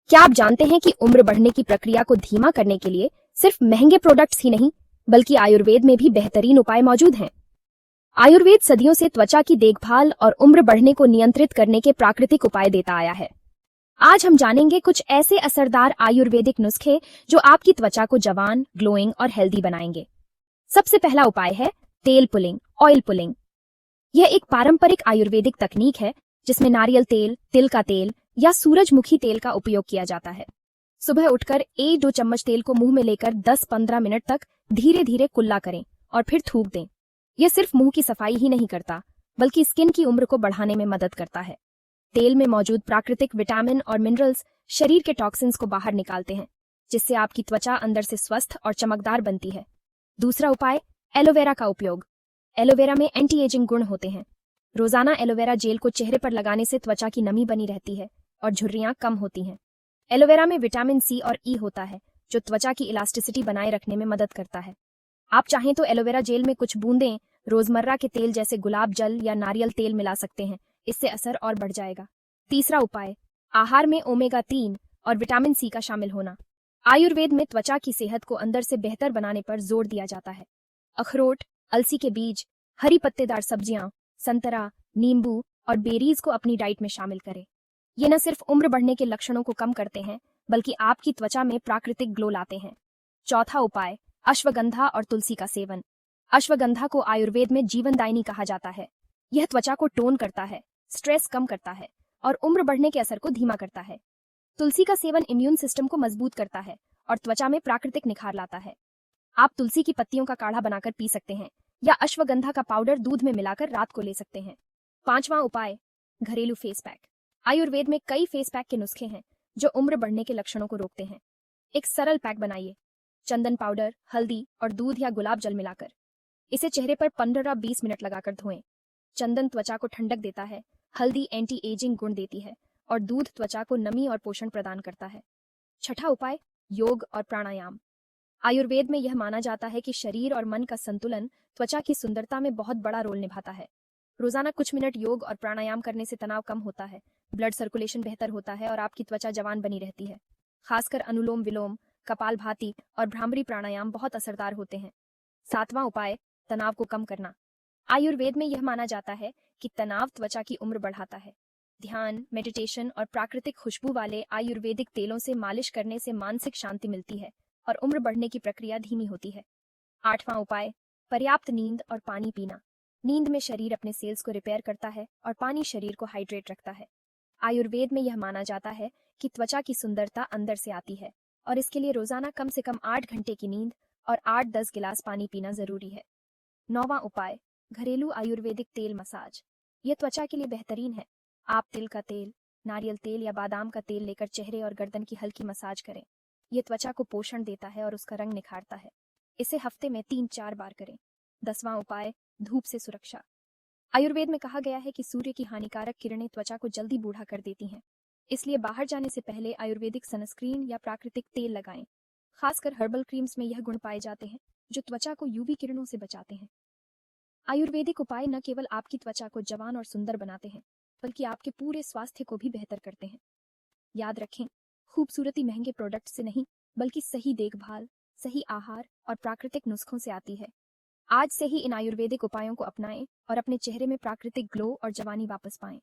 क्या आप जानते हैं कि उम्र बढ़ने की प्रक्रिया को धीमा करने के लिए सिर्फ महंगे प्रोडक्ट्स ही नहीं, बल्कि आयुर्वेद में भी बेहतरीन उपाय मौजूद हैं। आयुर्वेद सदियों से त्वचा की देखभाल और उम्र बढ़ने को नियंत्रित करने के प्राकृतिक उपाय देता आया है। आज हम जानेंगे कुछ ऐसे असरदार आयुर्वेदिक नुस्खे जो आपकी त्वचा को जवान, ग्लोइंग और हेल्दी बनाएंगे। सबसे पहला उपाय है तेल पुलिंग, ऑयल पुलिंग। यह एक पारंपरिक आयुर्वेदिक तकनीक है जिसमें नारियल तेल, तिल का तेल या सूरजमुखी तेल का उपयोग किया जाता है। सुबह उठकर 1-2 चम्मच तेल को मुंह में लेकर 10-15 मिनट तक धीरे धीरे कुल्ला करें और फिर थूक दें। यह सिर्फ मुंह की सफाई ही नहीं करता, बल्कि स्किन की उम्र को बढ़ाने में मदद करता है। तेल में मौजूद प्राकृतिक विटामिन और मिनरल्स शरीर के टॉक्सिन्स को बाहर निकालते हैं, जिससे आपकी त्वचा अंदर से स्वस्थ और चमकदार बनती है। दूसरा उपाय, एलोवेरा का उपयोग। एलोवेरा में एंटी एजिंग गुण होते हैं। रोजाना एलोवेरा जेल को चेहरे पर लगाने से त्वचा की नमी बनी रहती है और झुर्रियां कम होती हैं। एलोवेरा में विटामिन सी और ई होता है, जो त्वचा की इलास्टिसिटी बनाए रखने में मदद करता है। आप चाहें तो एलोवेरा जेल में कुछ बूंदें रोजमर्रा के तेल जैसे गुलाब जल या नारियल तेल मिला सकते हैं, इससे असर और बढ़ जाएगा। तीसरा उपाय, आहार में ओमेगा 3 और विटामिन सी का शामिल होना। आयुर्वेद में त्वचा की सेहत को अंदर से बेहतर बनाने पर जोर दिया जाता है। अखरोट, अलसी के बीज, हरी पत्तेदार सब्जियां, संतरा, नींबू और बेरीज को अपनी डाइट में शामिल करें। ये न सिर्फ उम्र बढ़ने के लक्षणों को कम करते हैं, बल्कि आपकी त्वचा में प्राकृतिक ग्लो लाते हैं। चौथा उपाय, अश्वगंधा और तुलसी का सेवन। अश्वगंधा को आयुर्वेद में जीवनदायिनी कहा जाता है। यह त्वचा को टोन करता है, स्ट्रेस कम करता है और उम्र बढ़ने के असर को धीमा करता है। तुलसी का सेवन इम्यून सिस्टम को मजबूत करता है और त्वचा में प्राकृतिक निखार लाता है। आप तुलसी की पत्तियों का काढ़ा बनाकर पी सकते हैं या अश्वगंधा का पाउडर दूध में मिलाकर रात को ले सकते हैं। पांचवां उपाय, घरेलू फेस पैक। आयुर्वेद में कई फेस पैक के नुस्खे हैं जो उम्र बढ़ने के लक्षणों को रोकते हैं। एक सरल पैक बनाइए, चंदन पाउडर, हल्दी और दूध या गुलाब जल मिलाकर। इसे चेहरे पर 15-20 मिनट लगाकर धोएं। चंदन त्वचा को ठंडक देता है, हल्दी एंटी एजिंग गुण देती है और दूध त्वचा को नमी और पोषण प्रदान करता है। छठा उपाय, योग और प्राणायाम। आयुर्वेद में यह माना जाता है कि शरीर और मन का संतुलन त्वचा की सुंदरता में बहुत बड़ा रोल निभाता है। रोजाना कुछ मिनट योग और प्राणायाम करने से तनाव कम होता है, ब्लड सर्कुलेशन बेहतर होता है और आपकी त्वचा जवान बनी रहती है। खासकर अनुलोम विलोम, कपालभाति और भ्रामरी प्राणायाम बहुत असरदार होते हैं। सातवां उपाय, तनाव को कम करना। आयुर्वेद में यह माना जाता है कि तनाव त्वचा की उम्र बढ़ाता है। ध्यान, मेडिटेशन और प्राकृतिक खुशबू वाले आयुर्वेदिक तेलों से मालिश करने से मानसिक शांति मिलती है और उम्र बढ़ने की प्रक्रिया धीमी होती है। आठवां उपाय, पर्याप्त नींद और पानी पीना। नींद में शरीर अपने सेल्स को रिपेयर करता है और पानी शरीर को हाइड्रेट रखता है। आयुर्वेद में यह माना जाता है कि त्वचा की सुंदरता अंदर से आती है और इसके लिए रोजाना कम से कम 8 घंटे की नींद और 8-10 गिलास पानी पीना जरूरी है। नौवां उपाय, घरेलू आयुर्वेदिक तेल मसाज। यह त्वचा के लिए बेहतरीन है। आप तिल का तेल, नारियल तेल या बादाम का तेल लेकर चेहरे और गर्दन की हल्की मसाज करें। यह त्वचा को पोषण देता है और उसका रंग निखारता है। इसे हफ्ते में 3-4 बार करें। 10वां उपाय, धूप से सुरक्षा। आयुर्वेद में कहा गया है कि सूर्य की हानिकारक किरणें त्वचा को जल्दी बूढ़ा कर देती हैं। इसलिए बाहर जाने से पहले आयुर्वेदिक सनस्क्रीन या प्राकृतिक तेल लगाएं। खासकर हर्बल क्रीम्स में यह गुण पाए जाते हैं जो त्वचा को यूवी किरणों से बचाते हैं। आयुर्वेदिक उपाय न केवल आपकी त्वचा को जवान और सुंदर बनाते हैं, बल्कि आपके पूरे स्वास्थ्य को भी बेहतर करते हैं। याद रखें, खूबसूरती महंगे प्रोडक्ट से नहीं, बल्कि सही देखभाल, सही आहार और प्राकृतिक नुस्खों से आती है। आज से ही इन आयुर्वेदिक उपायों को अपनाएं और अपने चेहरे में प्राकृतिक ग्लो और जवानी वापस पाएं।